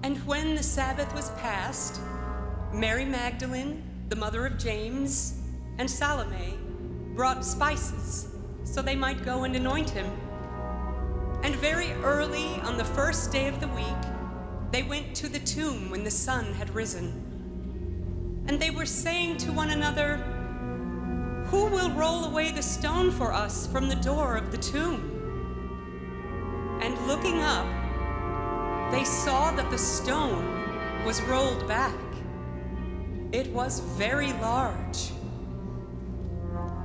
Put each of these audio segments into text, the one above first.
And when the Sabbath was past, Mary Magdalene, the mother of James, and Salome brought spices so they might go and anoint him. And very early on the first day of the week, they went to the tomb when the sun had risen. And they were saying to one another, "Who will roll away the stone for us from the door of the tomb?" And looking up, they saw that the stone was rolled back. It was very large.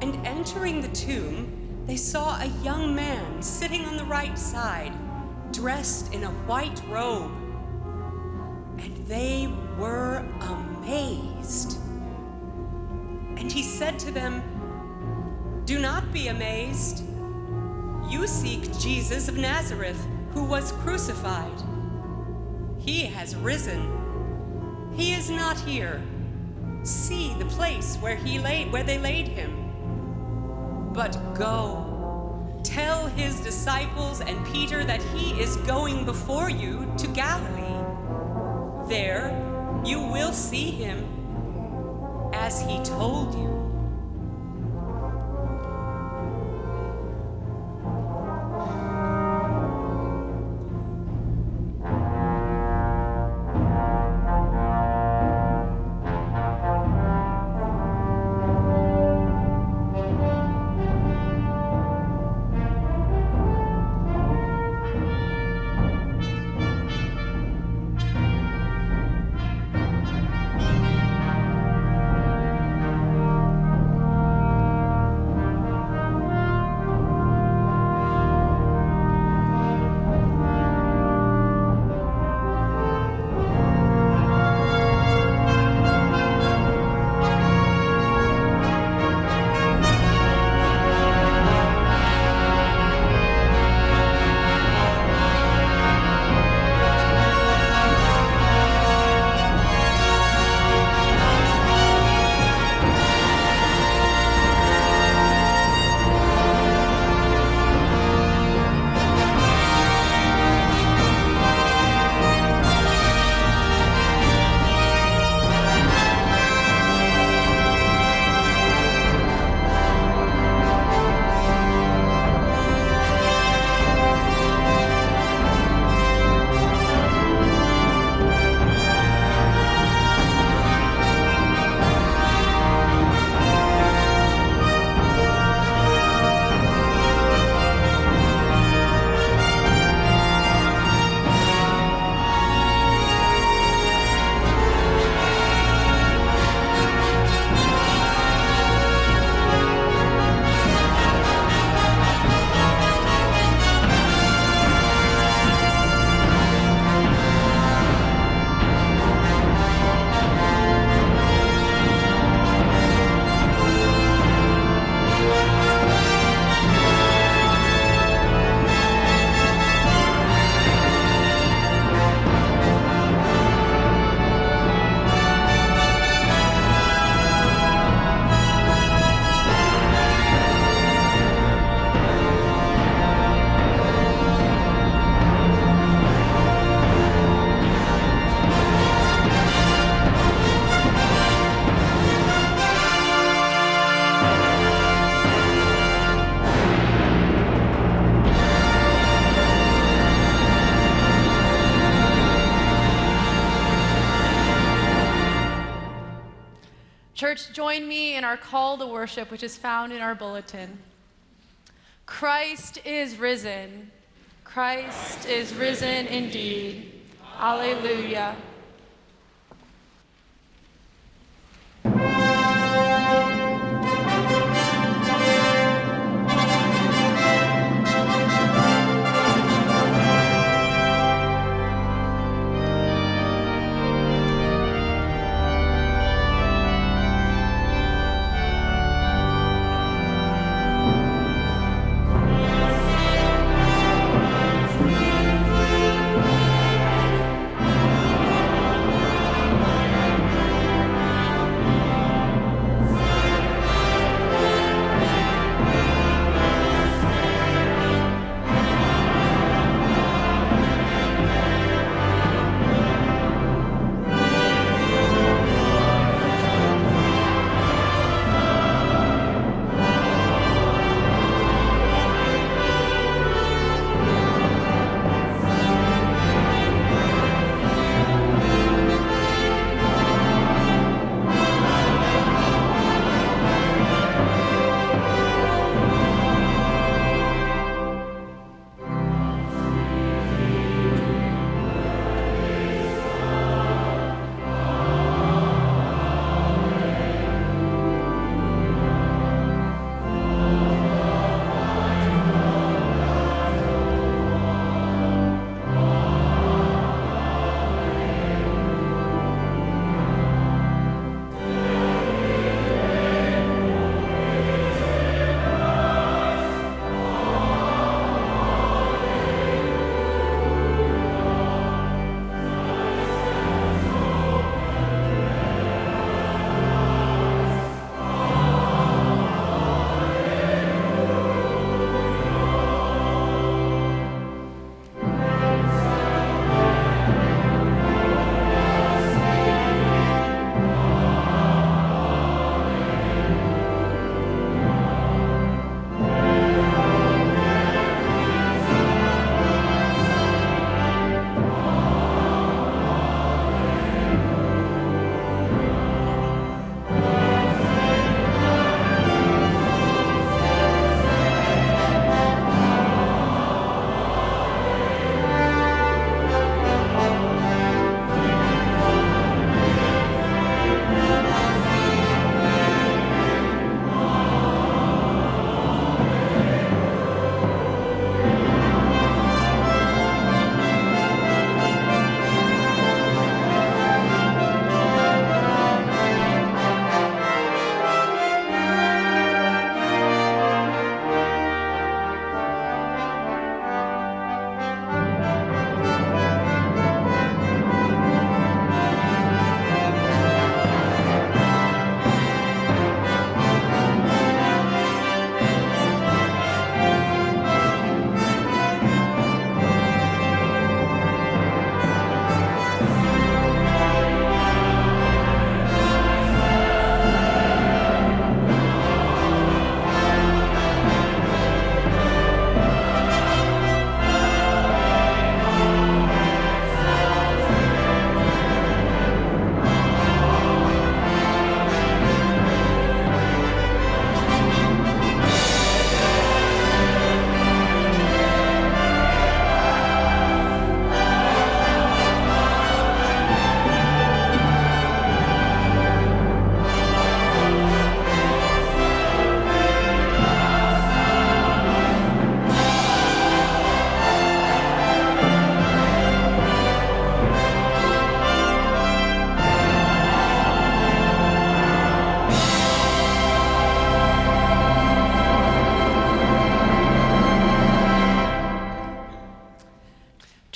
And entering the tomb, they saw a young man sitting on the right side, dressed in a white robe. And they were amazed. And he said to them, "Do not be amazed. You seek Jesus of Nazareth, who was crucified. He has risen. He is not here. See the place where they laid him. But go, tell his disciples and Peter that he is going before you to Galilee. There you will see him, as he told you." Church, join me in our call to worship, which is found in our bulletin. Christ is risen. Christ is risen indeed. Alleluia.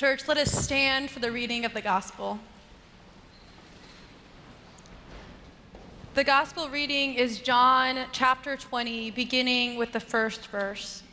Church, let us stand for the reading of the gospel. The gospel reading is John chapter 20, beginning with the first verse.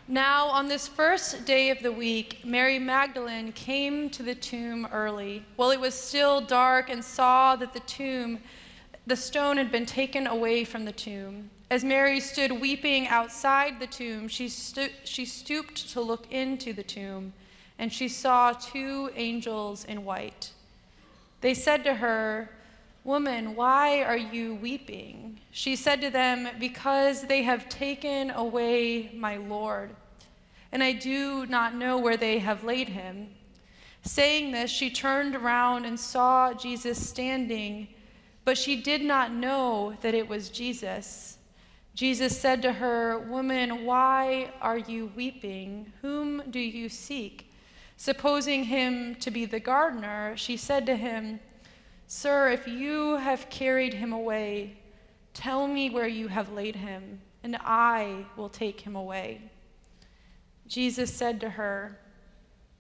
Now, on this first day of the week, Mary Magdalene came to the tomb early, while it was still dark, and saw that the stone had been taken away from the tomb. As Mary stood weeping outside the tomb, she stooped to look into the tomb, and she saw two angels in white. They said to her, "Woman, why are you weeping?" She said to them, "Because they have taken away my Lord, and I do not know where they have laid him." Saying this, she turned around and saw Jesus standing, but she did not know that it was Jesus. Jesus said to her, "Woman, why are you weeping? Whom do you seek?" Supposing him to be the gardener, she said to him, "Sir, if you have carried him away, tell me where you have laid him, and I will take him away." Jesus said to her,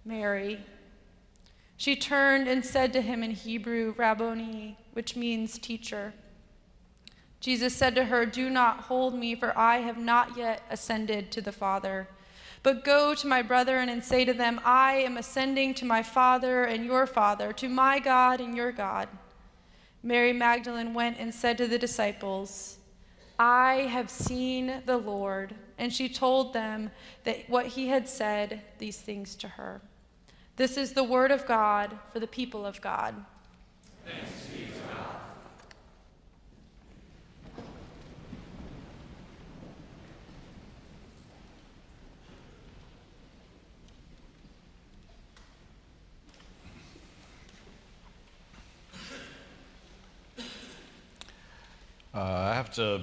"Mary." She turned and said to him in Hebrew, "Rabboni," which means teacher. Jesus said to her, "Do not hold me, for I have not yet ascended to the Father. But go to my brethren and say to them, I am ascending to my Father and your Father, to my God and your God." Mary Magdalene went and said to the disciples, "I have seen the Lord." And she told them that what he had said these things to her. This is the word of God for the people of God. Thanks be to God. I have to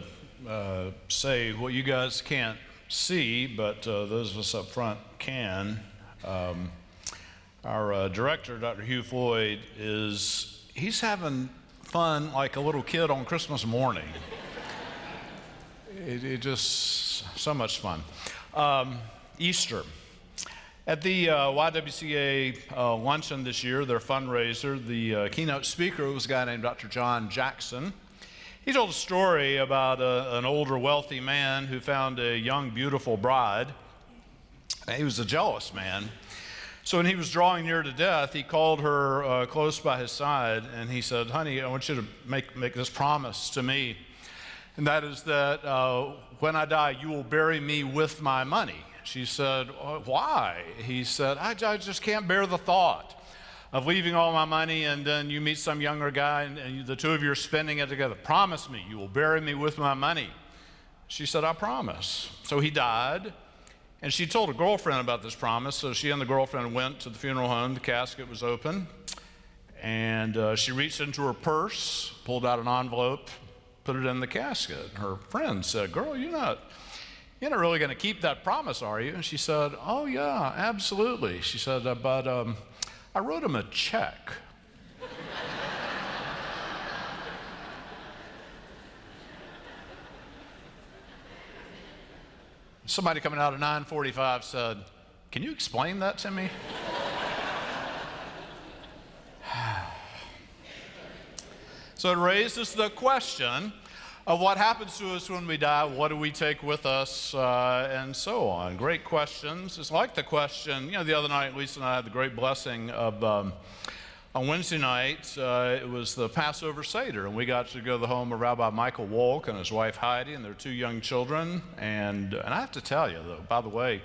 say what you guys can't see, but those of us up front can. Our director, Dr. Hugh Floyd, he's having fun like a little kid on Christmas morning. It just, so much fun. Easter. At the YWCA luncheon this year, their fundraiser, the keynote speaker was a guy named Dr. John Jackson. He told a story about an older, wealthy man who found a young, beautiful bride. He was a jealous man. So when he was drawing near to death, he called her close by his side, and he said, "Honey, I want you to make this promise to me, and that is that when I die, you will bury me with my money." She said, "Why?" He said, I just can't bear the thought of leaving all my money, and then you meet some younger guy, and the two of you are spending it together. Promise me you will bury me with my money." She said, "I promise." So he died, and she told a girlfriend about this promise. So she and the girlfriend went to the funeral home. The casket was open, and she reached into her purse, pulled out an envelope, put it in the casket. Her friend said, "Girl, you're not really going to keep that promise, are you?" And she said, "Oh yeah, absolutely." She said, "But I wrote him a check." Somebody coming out of 945 said, "Can you explain that to me?" So it raises the question of what happens to us when we die, what do we take with us, and so on. Great questions. It's like the question, the other night, Lisa and I had the great blessing of, on Wednesday night, it was the Passover Seder, and we got to go to the home of Rabbi Michael Wolk and his wife Heidi and their two young children. And I have to tell you, though, by the way,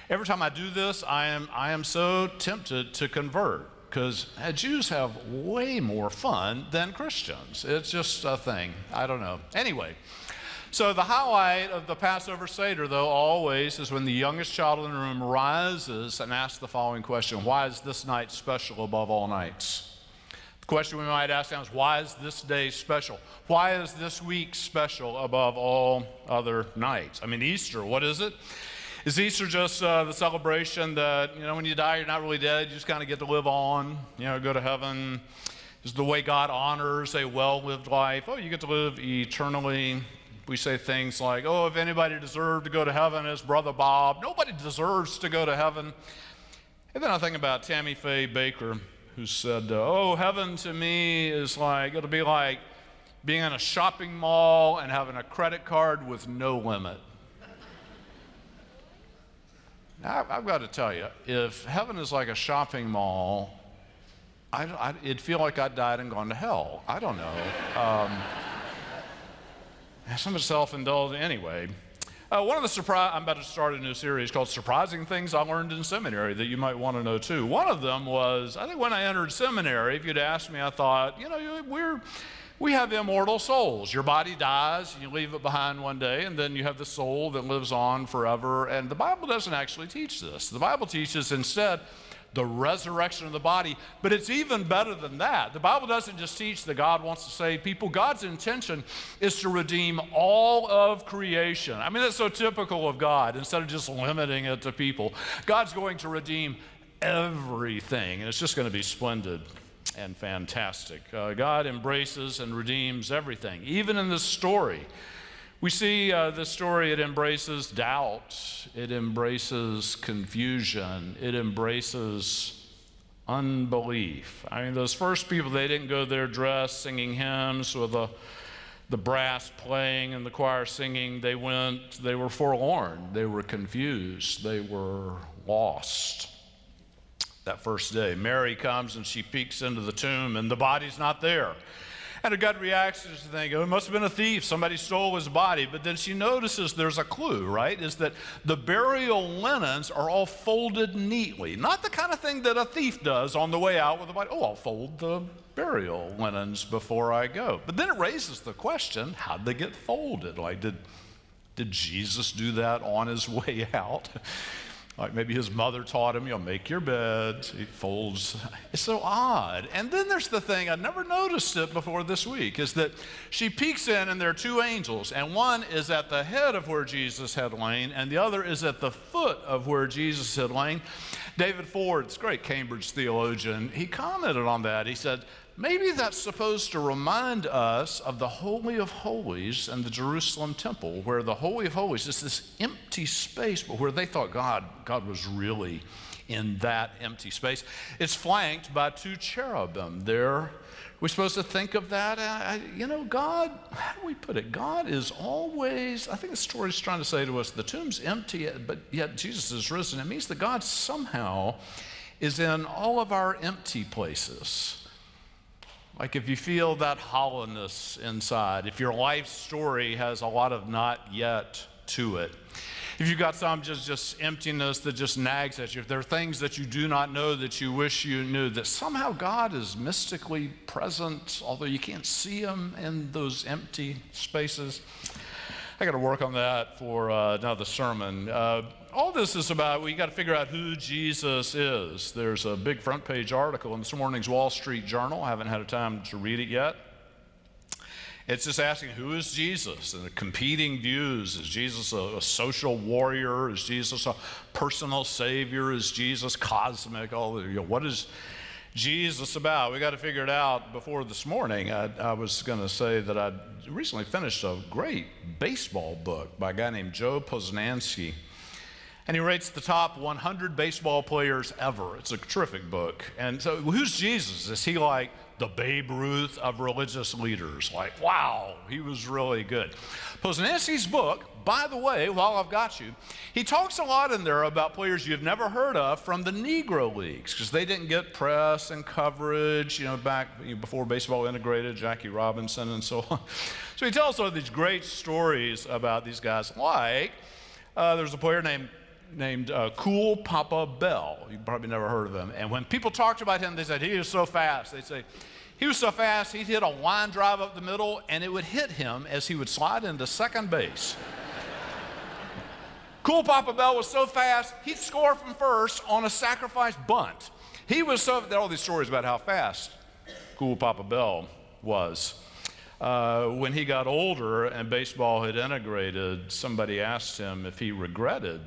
every time I do this, I am so tempted to convert, because Jews have way more fun than Christians. It's just a thing. I don't know. Anyway, so the highlight of the Passover Seder, though, always is when the youngest child in the room rises and asks the following question: why is this night special above all nights? The question we might ask now is, why is this day special? Why is this week special above all other nights? I mean, Easter, what is it? Is Easter just the celebration that, when you die, you're not really dead, you just kind of get to live on, go to heaven? Is the way God honors a well-lived life? Oh, you get to live eternally. We say things like, oh, if anybody deserved to go to heaven, it's Brother Bob. Nobody deserves to go to heaven. And then I think about Tammy Faye Baker, who said, oh, heaven to me is like, it'll be like being in a shopping mall and having a credit card with no limit. Now, I've got to tell you, if heaven is like a shopping mall, it'd feel like I died and gone to hell. I don't know. Some self-indulgent anyway. One of the I'm about to start a new series called Surprising Things I Learned in Seminary that you might want to know too. One of them was, I think when I entered seminary, if you'd asked me, I thought, we have immortal souls. Your body dies, you leave it behind one day, and then you have the soul that lives on forever. And the Bible doesn't actually teach this. The Bible teaches instead the resurrection of the body, but it's even better than that. The Bible doesn't just teach that God wants to save people. God's intention is to redeem all of creation. I mean, that's so typical of God. Instead of just limiting it to people, God's going to redeem everything, and it's just going to be splendid and fantastic. God embraces and redeems everything. Even in this story, we see this story, it embraces doubt, it embraces confusion, it embraces unbelief. I mean, those first people, they didn't go there dressed, singing hymns with the brass playing and the choir singing. They were forlorn, they were confused, they were lost. That first day, Mary comes and she peeks into the tomb and the body's not there. And her gut reaction is to think, oh, it must have been a thief. Somebody stole his body. But then she notices there's a clue, right? Is that the burial linens are all folded neatly. Not the kind of thing that a thief does on the way out with the body. Oh, I'll fold the burial linens before I go. But then it raises the question, how'd they get folded? Like, did Jesus do that on his way out? Like maybe his mother taught him, make your bed. He folds. It's so odd. And then there's the thing, I never noticed it before this week, is that she peeks in and there are two angels. And one is at the head of where Jesus had lain, and the other is at the foot of where Jesus had lain. David Ford, this great Cambridge theologian, he commented on that. He said, maybe that's supposed to remind us of the Holy of Holies and the Jerusalem temple, where the Holy of Holies is this empty space, but where they thought God was really in that empty space. It's flanked by two cherubim there. We're supposed to think of that. God, how do we put it? God is always, I think the story is trying to say to us, the tomb's empty, but yet Jesus is risen. It means that God somehow is in all of our empty places. Like if you feel that hollowness inside, if your life story has a lot of not yet to it, if you've got some just emptiness that just nags at you, if there are things that you do not know that you wish you knew, that somehow God is mystically present, although you can't see him in those empty spaces. I got to work on that for another sermon. All this is about, we got to figure out who Jesus is. There's a big front page article in this morning's Wall Street Journal. I haven't had a time to read it yet. It's just asking, who is Jesus? And the competing views. Is Jesus a social warrior? Is Jesus a personal savior? Is Jesus cosmic? What is Jesus about? We got to figure it out before this morning. I was going to say that I recently finished a great baseball book by a guy named Joe Posnanski. And he rates the top 100 baseball players ever. It's a terrific book. And so who's Jesus? Is he like the Babe Ruth of religious leaders? Like, wow, he was really good. Posnanski's book, by the way, while I've got you, he talks a lot in there about players you've never heard of from the Negro Leagues, because they didn't get press and coverage, back before baseball integrated, Jackie Robinson and so on. So he tells all these great stories about these guys. Like, there's a player named Cool Papa Bell. You probably never heard of him. And when people talked about him, they said, he was so fast. They'd say, he was so fast, he'd hit a line drive up the middle, and it would hit him as he would slide into second base. Cool Papa Bell was so fast, he'd score from first on a sacrifice bunt. There are all these stories about how fast Cool Papa Bell was. When he got older and baseball had integrated, somebody asked him if he regretted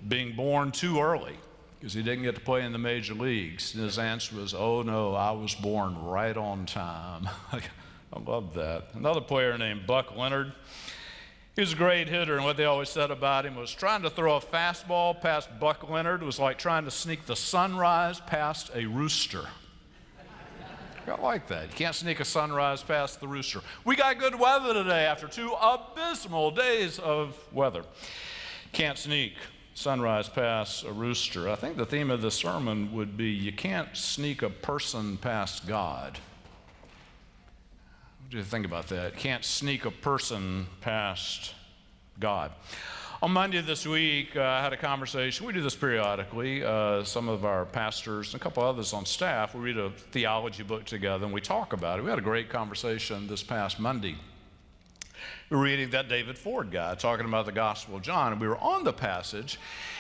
being born too early because he didn't get to play in the major leagues. And his answer was, oh no, I was born right on time. I love that. Another player named Buck Leonard, he He was a great hitter, and what they always said about him was trying to throw a fastball past Buck Leonard was like trying to sneak the sunrise past a rooster. I like that. You can't sneak a sunrise past the rooster. We got good weather today after 2 abysmal days of weather. Can't sneak sunrise past a rooster. I think the theme of the sermon would be you can't sneak a person past God. What do you think about that? Can't sneak a person past God. On Monday this week, I had a conversation. We do this periodically. Some of our pastors and a couple others on staff, we read a theology book together and we talk about it. We had a great conversation this past Monday. We were reading that David Ford guy talking about the Gospel of John, and we were on the passage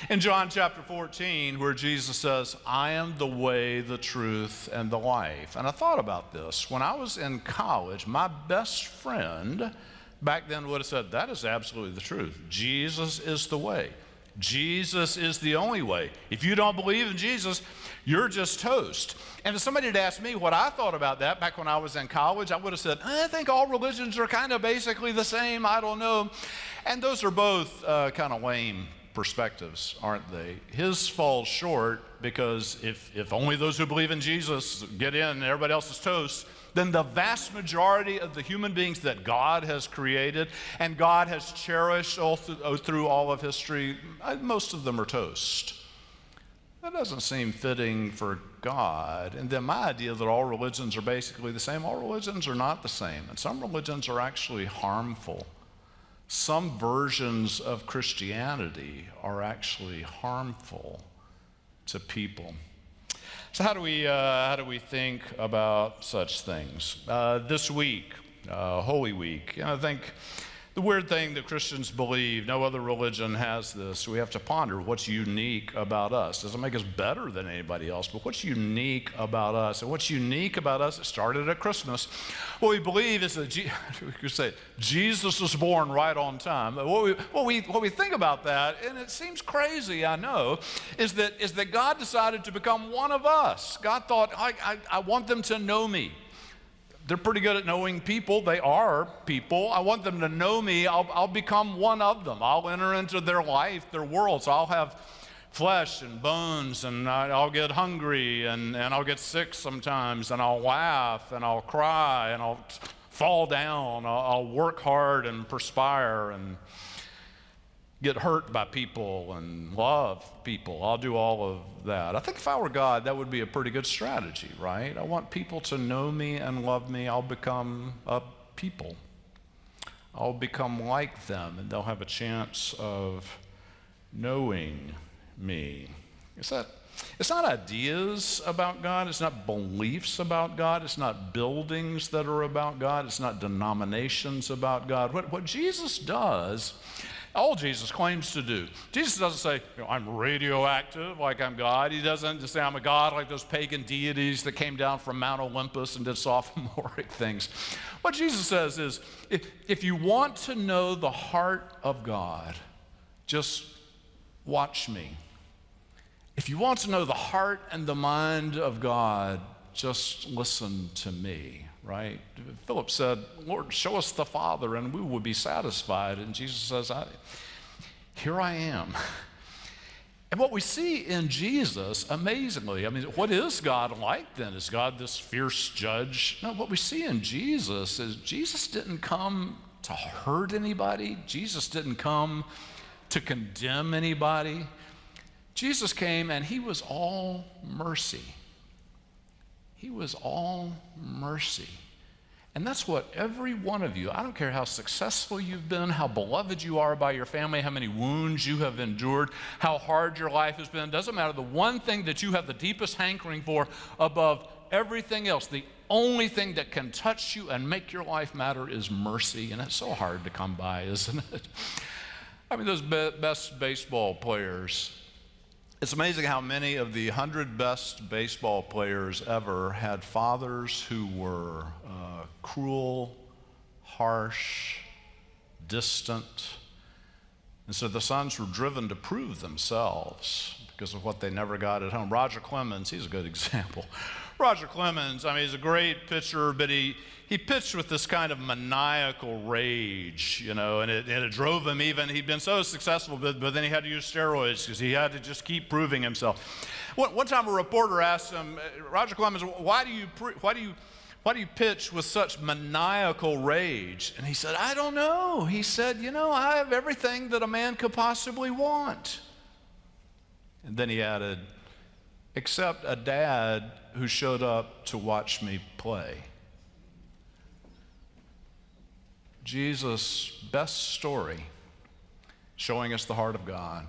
in John chapter 14 where Jesus says, I am the way, the truth, and the life. And I thought about this. When I was in college, my best friend back then would have said, that is absolutely the truth. Jesus is the way. Jesus is the only way. If you don't believe in Jesus, you're just toast. And if somebody had asked me what I thought about that back when I was in college, I would have said, I think all religions are kind of basically the same. I don't know. And those are both kind of lame perspectives, aren't they? His falls short because if only those who believe in Jesus get in and everybody else is toast, then the vast majority of the human beings that God has created and God has cherished all through all of history, most of them are toast. That doesn't seem fitting for God. And then my idea that all religions are basically the same, all religions are not the same. And some religions are actually harmful. Some versions of Christianity are actually harmful to people. So how do we think about such things? This week, Holy Week, I think the weird thing that Christians believe, no other religion has this, we have to ponder what's unique about us. Doesn't make us better than anybody else, but what's unique about us? And what's unique about us, it started at Christmas. What we believe is that we could say Jesus was born right on time. What we think about that, and it seems crazy, I know, is that God decided to become one of us. God thought, I want them to know me. They're pretty good at knowing people. They are people. I want them to know me. I'll become one of them. I'll enter into their life, their world. So I'll have flesh and bones, and I'll get hungry, and I'll get sick sometimes, and I'll laugh, and I'll cry, and I'll fall down. I'll work hard and perspire and get hurt by people and love people. I'll do all of that. I think if I were God, that would be a pretty good strategy, right? I want people to know me and love me. I'll become a people. I'll become like them, and they'll have a chance of knowing me. It's not ideas about God. It's not beliefs about God. It's not buildings that are about God. It's not denominations about God. What Jesus does, all Jesus claims to do. Jesus doesn't say, I'm radioactive like I'm God. He doesn't just say I'm a God like those pagan deities that came down from Mount Olympus and did sophomoric things. What Jesus says is, if you want to know the heart of God, just watch me. If you want to know the heart and the mind of God, just listen to me. Right? Philip said, Lord, show us the Father and we will be satisfied. And Jesus says, here I am. And what we see in Jesus, amazingly, what is God like then? Is God this fierce judge? No, what we see in Jesus is Jesus didn't come to hurt anybody. Jesus didn't come to condemn anybody. Jesus came and he was all mercy. He was all mercy. And that's what every one of you, I don't care how successful you've been, how beloved you are by your family, how many wounds you have endured, how hard your life has been, doesn't matter. The one thing that you have the deepest hankering for above everything else, the only thing that can touch you and make your life matter is mercy. And it's so hard to come by, isn't it? Those best baseball players, it's amazing how many of the 100 best baseball players ever had fathers who were cruel, harsh, distant. And so the sons were driven to prove themselves because of what they never got at home. Roger Clemens, he's a good example. Roger Clemens, I mean, he's a great pitcher, but he pitched with this kind of maniacal rage, you know, and it drove him even. He'd been so successful, but then he had to use steroids because he had to just keep proving himself. One time a reporter asked him, Roger Clemens, why do you pitch with such maniacal rage? And he said, I don't know. He said, you know, I have everything that a man could possibly want. And then he added, except a dad who showed up to watch me play. Jesus' best story, showing us the heart of God,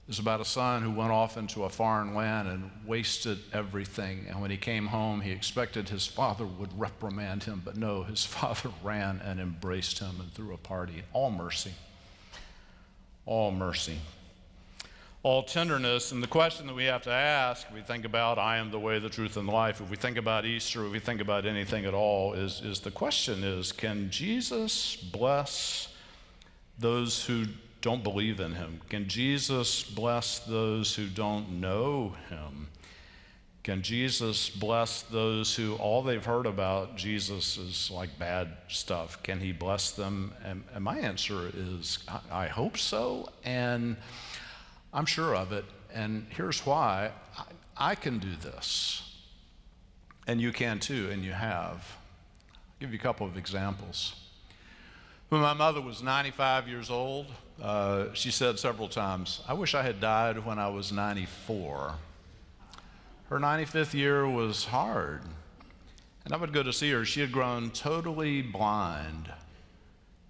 is about a son who went off into a foreign land and wasted everything. And when he came home, he expected his father would reprimand him, but no, his father ran and embraced him and threw a party. All mercy. All mercy. All tenderness. And the question that we have to ask, if we think about I am the way, the truth, and the life, if we think about Easter, if we think about anything at all, is the question is, can Jesus bless those who don't believe in him? Can Jesus bless those who don't know him? Can Jesus bless those who all they've heard about Jesus is like bad stuff? Can he bless them? And my answer is, I hope so, and I'm sure of it. And here's why. I can do this, and you can too, and you have. I'll give you a couple of examples. When my mother was 95 years old, she said several times, I wish I had died when I was 94. Her 95th year was hard. And I would go to see her. She had grown totally blind.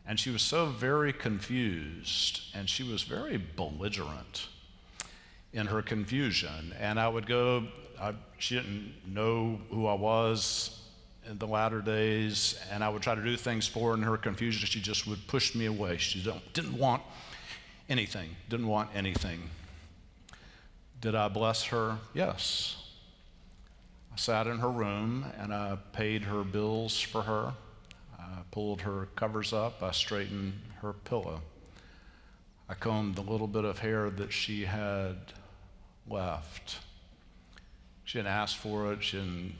And she was so very confused. And she was very belligerent in her confusion. And I would go, she didn't know who I was in the latter days, and I would try to do things for her. In her confusion, she just would push me away. She didn't want anything, didn't want anything. Did I bless her? Yes. I sat in her room, and I paid her bills for her. I pulled her covers up. I straightened her pillow. I combed the little bit of hair that she had left. She didn't ask for it. She didn't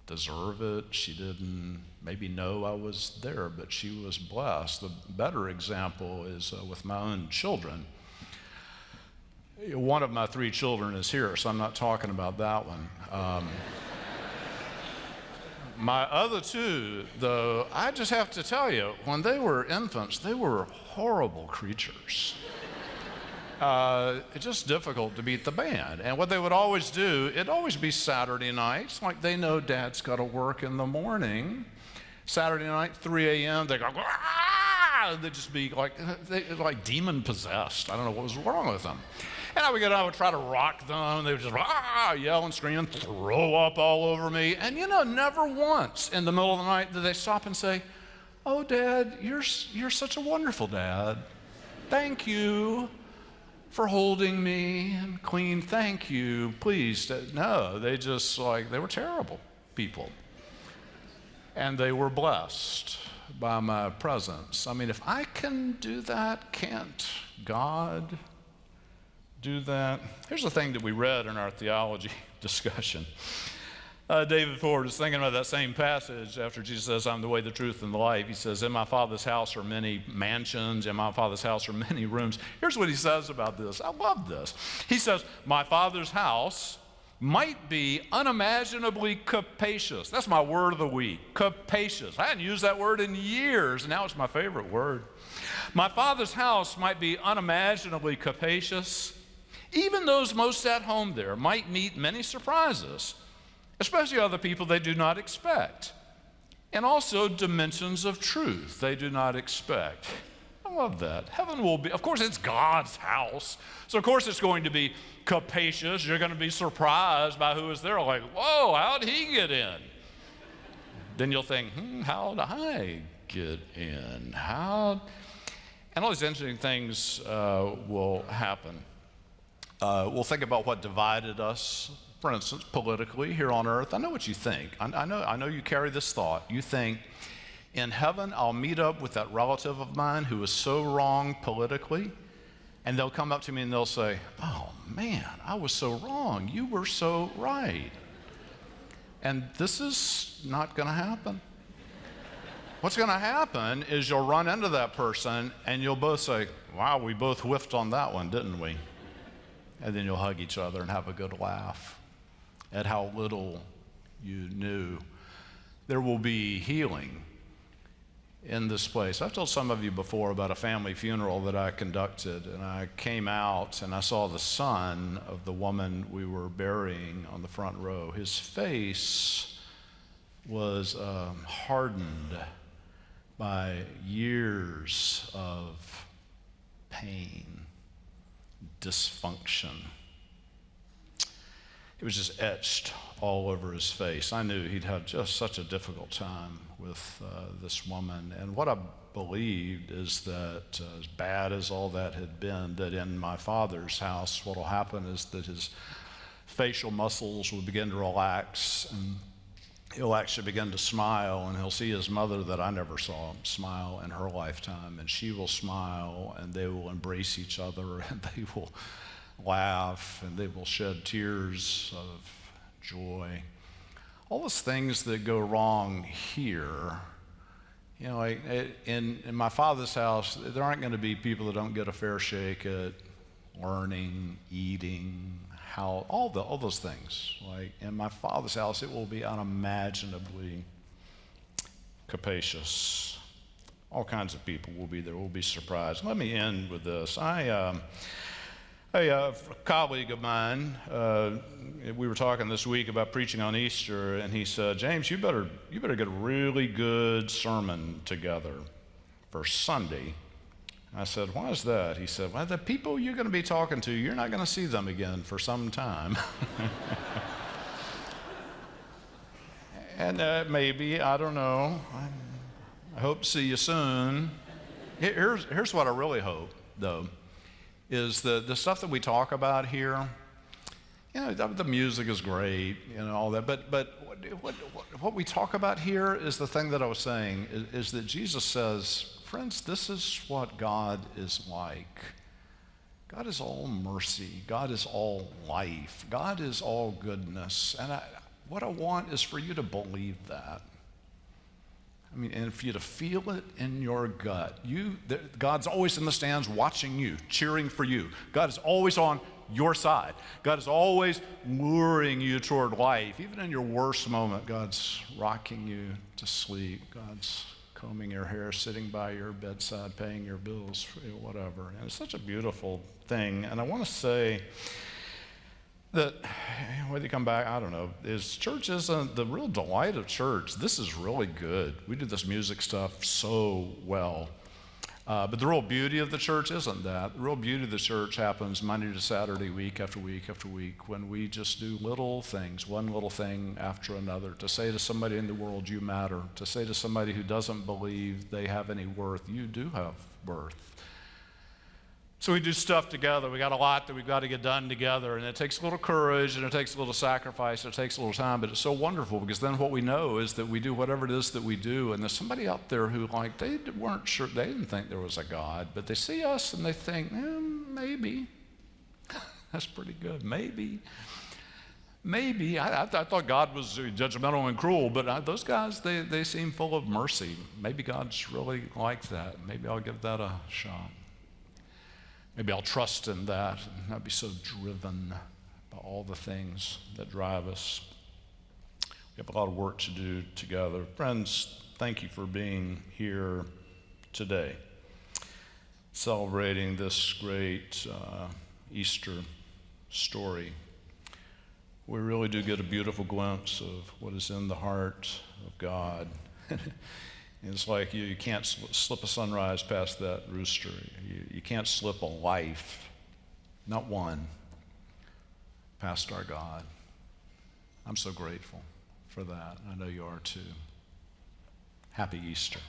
deserve it. She didn't maybe know I was there, but she was blessed. The better example is with my own children. One of my 3 children is here, so I'm not talking about that one. My other 2, though, I just have to tell you, when they were infants, they were horrible creatures. It's just difficult to beat the band. And what they would always do, it'd always be Saturday nights, like they know Dad's got to work in the morning. Saturday night, 3 a.m., they go, ah! They'd just be like demon possessed. I don't know what was wrong with them. And I would try to rock them. They would just yell and scream and throw up all over me. And you know, never once in the middle of the night did they stop and say, oh, Dad, you're such a wonderful dad. Thank you for holding me and clean, thank you, please. No, they were terrible people. And they were blessed by my presence. I mean, if I can do that, can't God do that? Here's the thing that we read in our theology discussion. David Ford is thinking about that same passage after Jesus says, I'm the way, the truth, and the life. He says, in my Father's house are many mansions, in my Father's house are many rooms. Here's what he says about this. I love this. He says, my Father's house might be unimaginably capacious. That's my word of the week, capacious. I hadn't used that word in years, and now it's my favorite word. My Father's house might be unimaginably capacious. Even those most at home there might meet many surprises, especially other people they do not expect, and also dimensions of truth they do not expect. I love that. Heaven will be, of course, it's God's house, so of course it's going to be capacious. You're going to be surprised by who is there, like, whoa, how'd he get in? Then you'll think, how'd I get in? And all these interesting things will happen. We'll think about what divided us, for instance, politically here on earth. I know what you think. I know you carry this thought. You think, in heaven, I'll meet up with that relative of mine who is so wrong politically And they'll come up to me and they'll say, "Oh man, I was so wrong. You were so right." And this is not going to happen. What's going to happen is you'll run into that person and you'll both say, "Wow, we both whiffed on that one, didn't we?" And then you'll hug each other and have a good laugh at how little you knew. There will be healing in this place. I've told some of you before about a family funeral that I conducted, and I came out and I saw the son of the woman we were burying on the front row. His face was hardened by years of pain, dysfunction. It was just etched all over his face. I knew he'd had just such a difficult time with this woman. And what I believed is that as bad as all that had been, that in my father's house, what will happen is that his facial muscles will begin to relax, and he'll actually begin to smile, and he'll see his mother that I never saw smile in her lifetime, and she will smile, and they will embrace each other, and they will laugh, and they will shed tears of joy. All those things that go wrong here, you know, like in my father's house, there aren't going to be people that don't get a fair shake at learning, eating, how all those things. Like in my father's house, it will be unimaginably capacious. All kinds of people will be there. We'll be surprised. Let me end with this. A colleague of mine, we were talking this week about preaching on Easter, and he said, "James, you better get a really good sermon together for Sunday." I said, "Why is that?" He said, "Well, the people you're going to be talking to, you're not going to see them again for some time." And maybe, I don't know. I hope to see you soon. Here's what I really hope, though, is the stuff that we talk about here. You know, the music is great, you know, all that. But what we talk about here is the thing that I was saying, is that Jesus says, friends, this is what God is like. God is all mercy. God is all life. God is all goodness. And what I want is for you to believe that. I mean, and for you to feel it in your gut. God's always in the stands watching you, cheering for you. God is always on your side. God is always luring you toward life. Even in your worst moment, God's rocking you to sleep. God's combing your hair, sitting by your bedside, paying your bills, whatever. And it's such a beautiful thing. And I want to say that whether you come back, I don't know, is church isn't the real delight of church. This is really good. We do this music stuff so well. But the real beauty of the church isn't that. The real beauty of the church happens Monday to Saturday, week after week after week, when we just do little things, one little thing after another, to say to somebody in the world, you matter. To say to somebody who doesn't believe they have any worth, you do have worth. So we do stuff together. We got a lot that we've got to get done together, and it takes a little courage, and it takes a little sacrifice, and it takes a little time, but it's so wonderful, because then what we know is that we do whatever it is that we do, and there's somebody out there who, like, they weren't sure, they didn't think there was a God, but they see us and they think, maybe. That's pretty good. Maybe. I thought God was judgmental and cruel, but those guys, they seem full of mercy. Maybe God's really like that. Maybe I'll give that a shot. Maybe I'll trust in that and not be so driven by all the things that drive us. We have a lot of work to do together. Friends, thank you for being here today, celebrating this great Easter story. We really do get a beautiful glimpse of what is in the heart of God. It's like you can't slip a sunrise past that rooster. You can't slip a life, not one, past our God. I'm so grateful for that. I know you are too. Happy Easter.